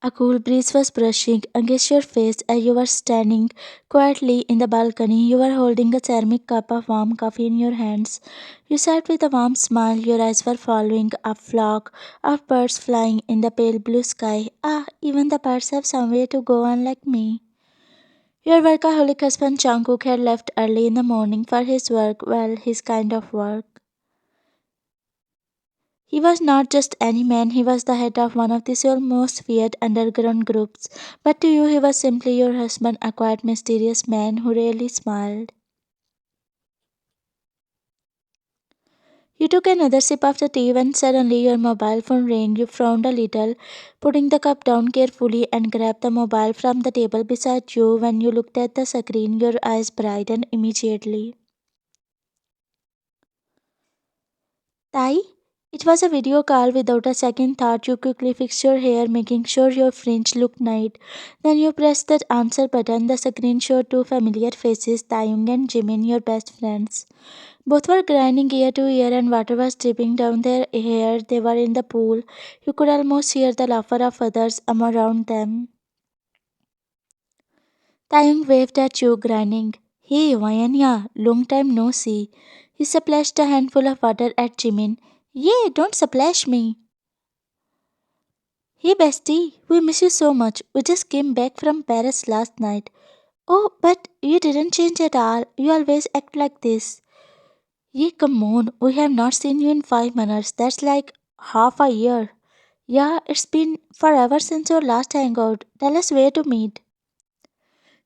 A cool breeze was brushing against your face as you were standing quietly in the balcony. You were holding a ceramic cup of warm coffee in your hands. You sat with a warm smile, your eyes were following a flock of birds flying in the pale blue sky. Ah, even the birds have somewhere to go, unlike me. Your workaholic husband Jungkook had left early in the morning for his work, well, his kind of work. He was not just any man, he was the head of one of the soul's most feared underground groups. But to you, he was simply your husband, a quiet, mysterious man who rarely smiled. You took another sip of the tea when suddenly your mobile phone rang. You frowned a little, putting the cup down carefully, and grabbed the mobile from the table beside you. When you looked at the screen, your eyes brightened immediately. Tai? It was a video call without a second thought. You quickly fixed your hair, making sure your fringe looked neat. Then you pressed the answer button. The screen showed two familiar faces, Taeyong and Jimin, your best friends. Both were grinding ear to ear and water was dripping down their hair. They were in the pool. You could almost hear the laughter of others around them. Taeyong waved at you, grinning. Hey, Vayanya, long time no see. He splashed a handful of water at Jimin. Yeah, don't splash me. Hey bestie, we miss you so much. We just came back from Paris last night. Oh, but you didn't change at all. You always act like this. Yeah, come on. We have not seen you in 5 minutes. That's like half a year. Yeah, it's been forever since your last hangout. Tell us where to meet.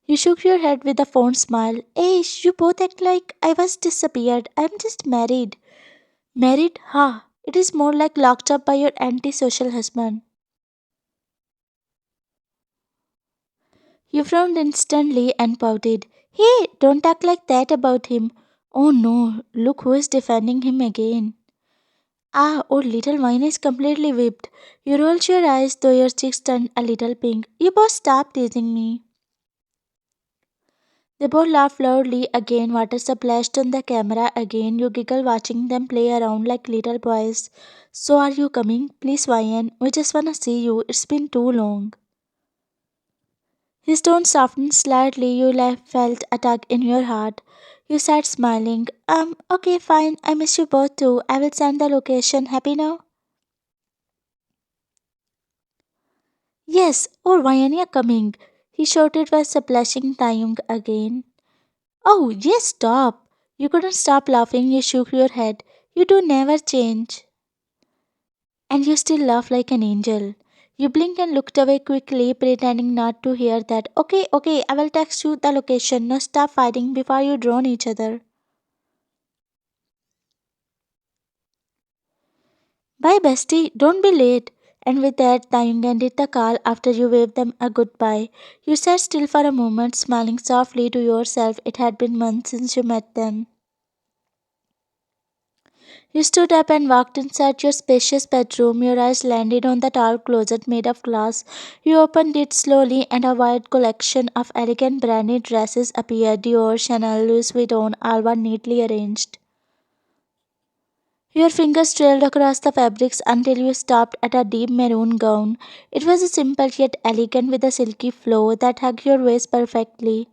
You shook your head with a fond smile. Hey, you both act like I was disappeared. I'm just married. Married? Ha! It is more like locked up by your antisocial husband. You frowned instantly and pouted. Hey, don't talk like that about him. Oh no, look who is defending him again. Ah, oh, little wine is completely whipped. You rolled your eyes, though your cheeks turned a little pink. You both stop teasing me. They both laughed loudly again. Water splashed on the camera again. You giggle watching them play around like little boys. So, are you coming? Please, Ryan. We just wanna see you. It's been too long. His tone softened slightly. You felt a tug in your heart. You sat smiling. Okay, fine. I miss you both too. I will send the location. Happy now? Yes. Oh, Ryan, you're coming. He shouted while splashing Taeyong again. Oh, yes, stop. You couldn't stop laughing. You shook your head. You do never change. And you still laugh like an angel. You blinked and looked away quickly, pretending not to hear that. Okay, okay, I will text you the location. Now stop fighting before you drown each other. Bye, bestie. Don't be late. And with that, Taeyong ended the call after you waved them a goodbye. You sat still for a moment, smiling softly to yourself. It had been months since you met them. You stood up and walked inside your spacious bedroom. Your eyes landed on the tall closet made of glass. You opened it slowly, and a wide collection of elegant branded dresses appeared. Dior, Chanel, Louis Vuitton, all were neatly arranged. Your fingers trailed across the fabrics until you stopped at a deep maroon gown. It was simple yet elegant with a silky flow that hugged your waist perfectly.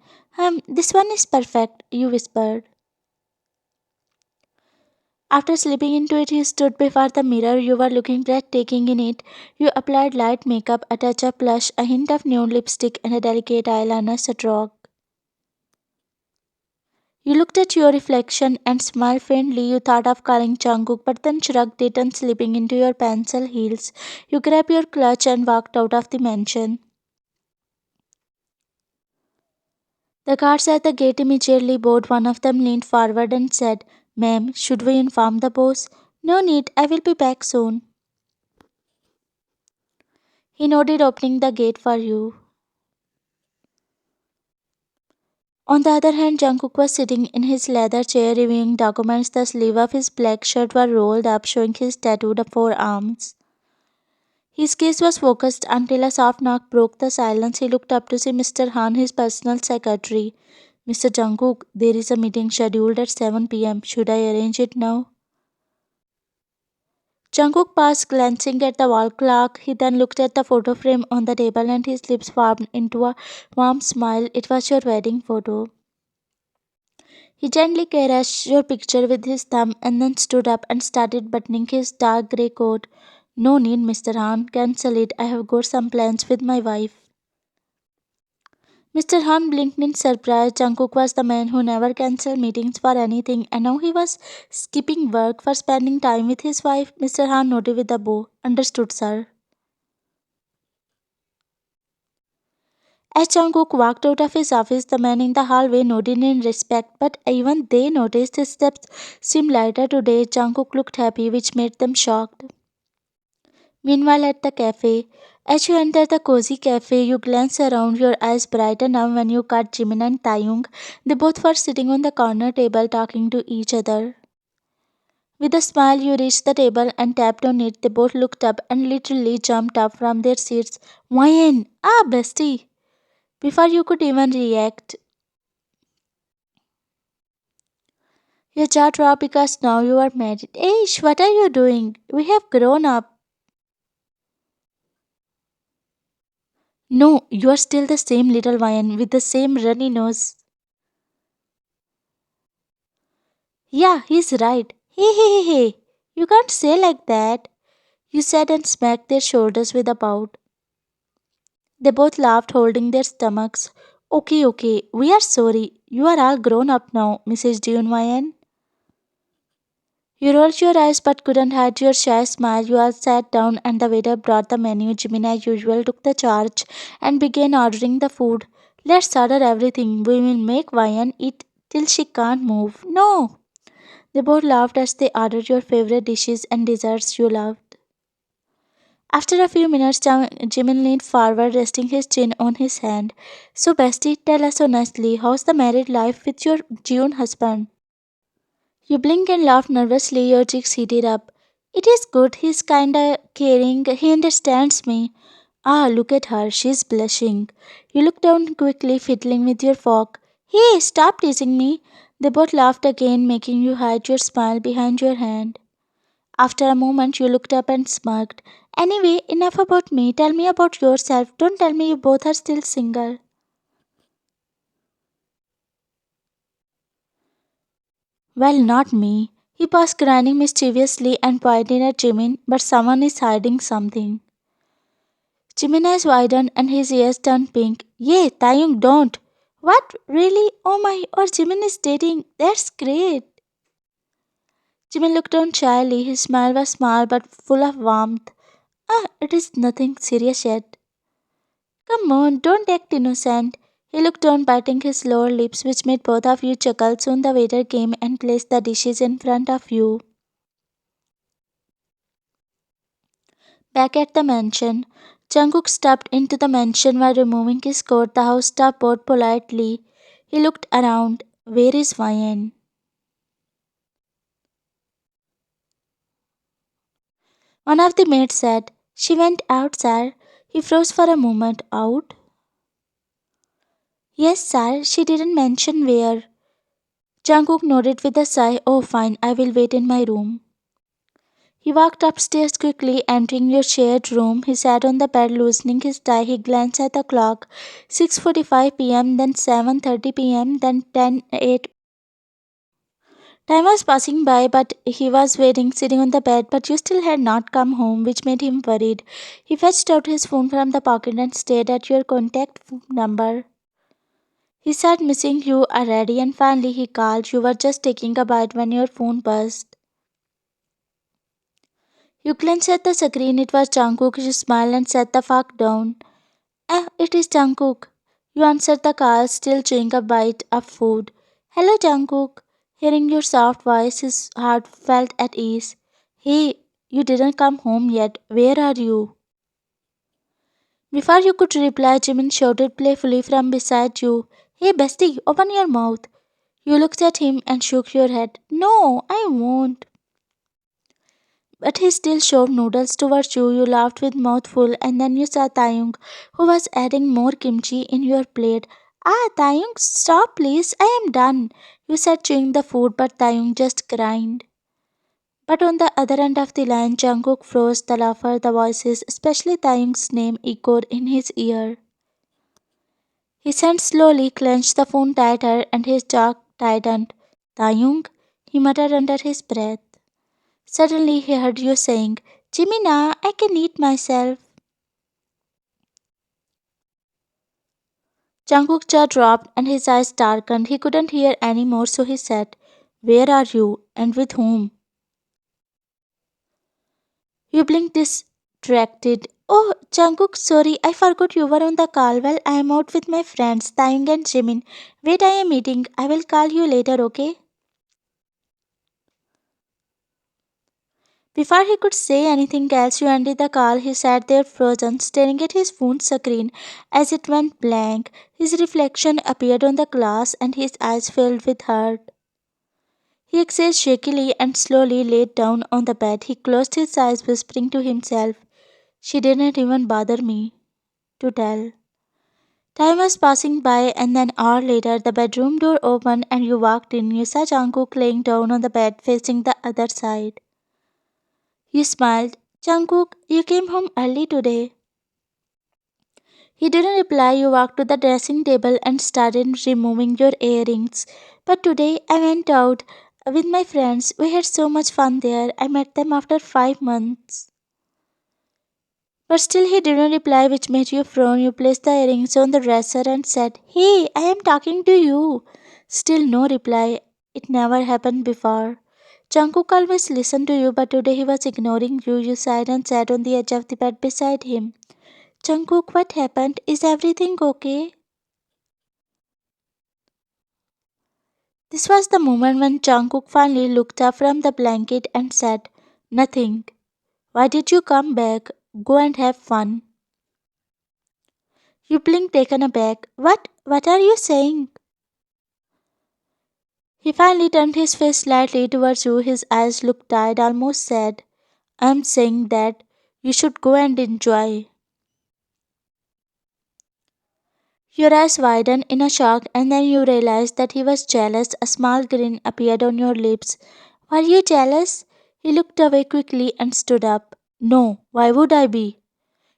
This one is perfect, you whispered. After slipping into it, you stood before the mirror. You were looking breathtaking in it. You applied light makeup, a touch of blush, a hint of nude lipstick, and a delicate eyeliner stroke. You looked at your reflection and smiled faintly. You thought of calling Jungkook, but then shrugged it and slipping into your pencil heels. You grabbed your clutch and walked out of the mansion. The guards at the gate immediately bowed. One of them leaned forward and said, Ma'am, should we inform the boss? No need, I will be back soon. He nodded, opening the gate for you. On the other hand, Jungkook was sitting in his leather chair reviewing documents. The sleeve of his black shirt was rolled up, showing his tattooed forearms. His gaze was focused until a soft knock broke the silence. He looked up to see Mr. Han, his personal secretary. Mr. Jungkook, there is a meeting scheduled at 7 p.m. Should I arrange it now? Jungkook paused, glancing at the wall clock. He then looked at the photo frame on the table and his lips formed into a warm smile. It was your wedding photo. He gently caressed your picture with his thumb and then stood up and started buttoning his dark grey coat. No need, Mr. Han. Cancel it. I have got some plans with my wife. Mr. Han blinked in surprise. Jungkook was the man who never cancelled meetings for anything, and now he was skipping work for spending time with his wife. Mr. Han nodded with a bow. Understood, sir. As Jungkook walked out of his office, the men in the hallway nodded in respect, but even they noticed his steps seemed lighter today. Jungkook looked happy, which made them shocked. Meanwhile, at the cafe, as you enter the cozy cafe, you glance around, your eyes brighten up when you caught Jimin and Taeyong. They both were sitting on the corner table talking to each other. With a smile, you reached the table and tapped on it. They both looked up and literally jumped up from their seats. Why? Ah, bestie! Before you could even react, your jaw dropped because now you are married. Ish, what are you doing? We have grown up. No, you are still the same little lion with the same runny nose. Yeah, he's right. Hey. You can't say like that. You said and smacked their shoulders with a pout. They both laughed, holding their stomachs. Okay, we are sorry. You are all grown up now, Mrs. Dunwayan. You rolled your eyes but couldn't hide your shy smile. You all sat down and the waiter brought the menu. Jimin, as usual, took the charge and began ordering the food. Let's order everything. We will make Wayan eat till she can't move. No! They both laughed as they ordered your favorite dishes and desserts you loved. After a few minutes, Jimin leaned forward, resting his chin on his hand. So, bestie, tell us honestly, how's the married life with your June husband? You blinked and laughed nervously, your cheeks heated up. It is good, he's kinda caring, he understands me. Ah, look at her, she's blushing. You looked down quickly, fiddling with your fork. Hey, stop teasing me. They both laughed again, making you hide your smile behind your hand. After a moment, you looked up and smirked. Anyway, enough about me. Tell me about yourself. Don't tell me you both are still single. Well, not me. He paused, grinning mischievously and pointing at Jimin, but someone is hiding something. Jimin eyes widened and his ears turned pink. Yay, Taeyong, don't. What? Really? Oh my, or Jimin is dating. That's great. Jimin looked down shyly. His smile was small but full of warmth. Ah, it is nothing serious yet. Come on, don't act innocent. He looked down, biting his lower lips, which made both of you chuckle. Soon the waiter came and placed the dishes in front of you. Back at the mansion, Jungkook stepped into the mansion while removing his coat. The house staff bowed politely. He looked around. Where is Vian? One of the maids said, She went out, sir. He froze for a moment. Out? Yes, sir. She didn't mention where. Jungkook nodded with a sigh. Oh, fine. I will wait in my room. He walked upstairs quickly, entering your shared room. He sat on the bed, loosening his tie. He glanced at the clock. 6:45 p.m., then 7:30 p.m., then 10:08. Time was passing by, but he was waiting, sitting on the bed, but you still had not come home, which made him worried. He fetched out his phone from the pocket and stared at your contact number. He said missing you already, and finally he called. You were just taking a bite when your phone buzzed. You glanced at the screen. It was Jungkook. You smiled and set the fuck down. It is Jungkook. You answered the call, still chewing a bite of food. Hello, Jungkook. Hearing your soft voice, his heart felt at ease. Hey, you didn't come home yet. Where are you? Before you could reply, Jimin shouted playfully from beside you. Hey, bestie, open your mouth. You looked at him and shook your head. No, I won't. But he still shoved noodles towards you. You laughed with mouth full, and then you saw Taeyong, who was adding more kimchi in your plate. Ah, Taeyong, stop please. I am done. You said chewing the food, but Taeyong just grinned. But on the other end of the line, Jungkook froze, the laughter, the voices, especially Taeyong's name echoed in his ear. His hand slowly clenched the phone tighter and his jaw tightened. Taeyong, he muttered under his breath. Suddenly he heard you saying, Jimina, I can eat myself. Jungkook's jaw dropped and his eyes darkened. He couldn't hear any more, so he said, Where are you and with whom? You blinked distracted. Oh, Jungkook, sorry, I forgot you were on the call. Well, I am out with my friends, Taeyong and Jimin. Wait, I am eating. I will call you later, okay? Before he could say anything else, you ended the call. He sat there frozen, staring at his phone screen as it went blank. His reflection appeared on the glass and his eyes filled with hurt. He exhaled shakily and slowly laid down on the bed. He closed his eyes, whispering to himself, She didn't even bother me to tell. Time was passing by, and an hour later, the bedroom door opened and you walked in. You saw Jungkook laying down on the bed facing the other side. You smiled. Jungkook, you came home early today. He didn't reply. You walked to the dressing table and started removing your earrings. But today I went out with my friends. We had so much fun there. I met them after 5 months. But still he didn't reply, which made you frown. You placed the earrings on the dresser and said, Hey, I am talking to you. Still no reply. It never happened before. Jungkook always listened to you, but today he was ignoring you. You sighed and sat on the edge of the bed beside him. Jungkook, what happened? Is everything okay? This was the moment when Jungkook finally looked up from the blanket and said, Nothing. Why did you come back? Go and have fun. You blinked taken aback. What? What are you saying? He finally turned his face slightly towards you. His eyes looked tired, almost sad. I'm saying that you should go and enjoy. Your eyes widened in a shock, and then you realized that he was jealous. A small grin appeared on your lips. Were you jealous? He looked away quickly and stood up. No, why would I be?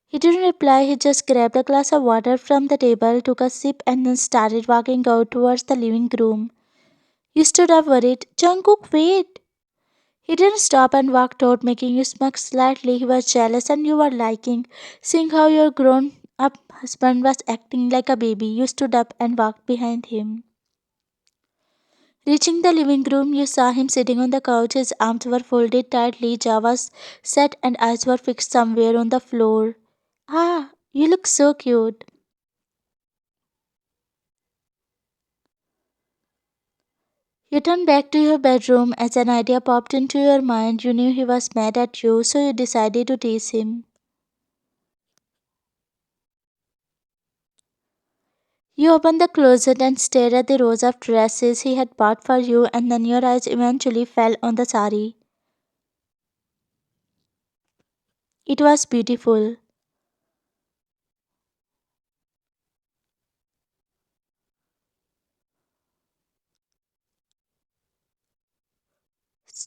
He didn't reply. He just grabbed a glass of water from the table, took a sip, and then started walking out towards the living room. You stood up worried. Jungkook, wait! He didn't stop and walked out, making you smirk slightly. He was jealous and you were liking, seeing how your grown up husband was acting like a baby. You stood up and walked behind him. Reaching the living room, you saw him sitting on the couch. His arms were folded tightly, jaw was set, and eyes were fixed somewhere on the floor. Ah, you look so cute. You turned back to your bedroom as an idea popped into your mind. You knew he was mad at you, so you decided to tease him. You opened the closet and stared at the rows of dresses he had bought for you, and then your eyes eventually fell on the sari. It was beautiful.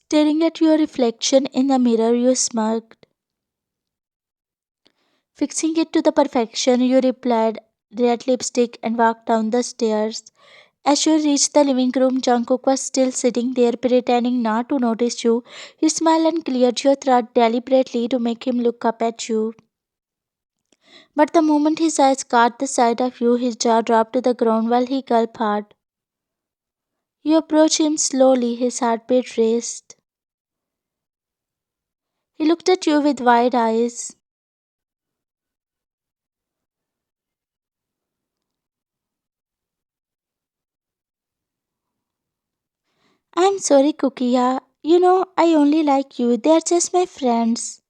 Staring at your reflection in the mirror, you smirked. Fixing it to the perfection, you replied red lipstick and walked down the stairs. As you reached the living room, Jungkook was still sitting there, pretending not to notice you. You smiled and cleared your throat deliberately to make him look up at you. But the moment his eyes caught the sight of you, his jaw dropped to the ground while he gulped hard. You approached him slowly, his heartbeat raced. He looked at you with wide eyes. I'm sorry, Kukiya. You know, I only like you. They're just my friends.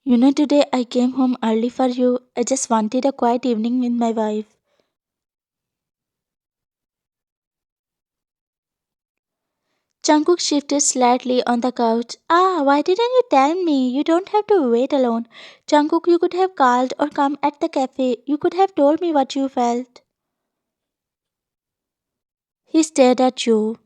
You know, today I came home early for you. I just wanted a quiet evening with my wife. Jungkook shifted slightly on the couch. Ah, why didn't you tell me? You don't have to wait alone. Jungkook, you could have called or come at the cafe. You could have told me what you felt. He stared at you.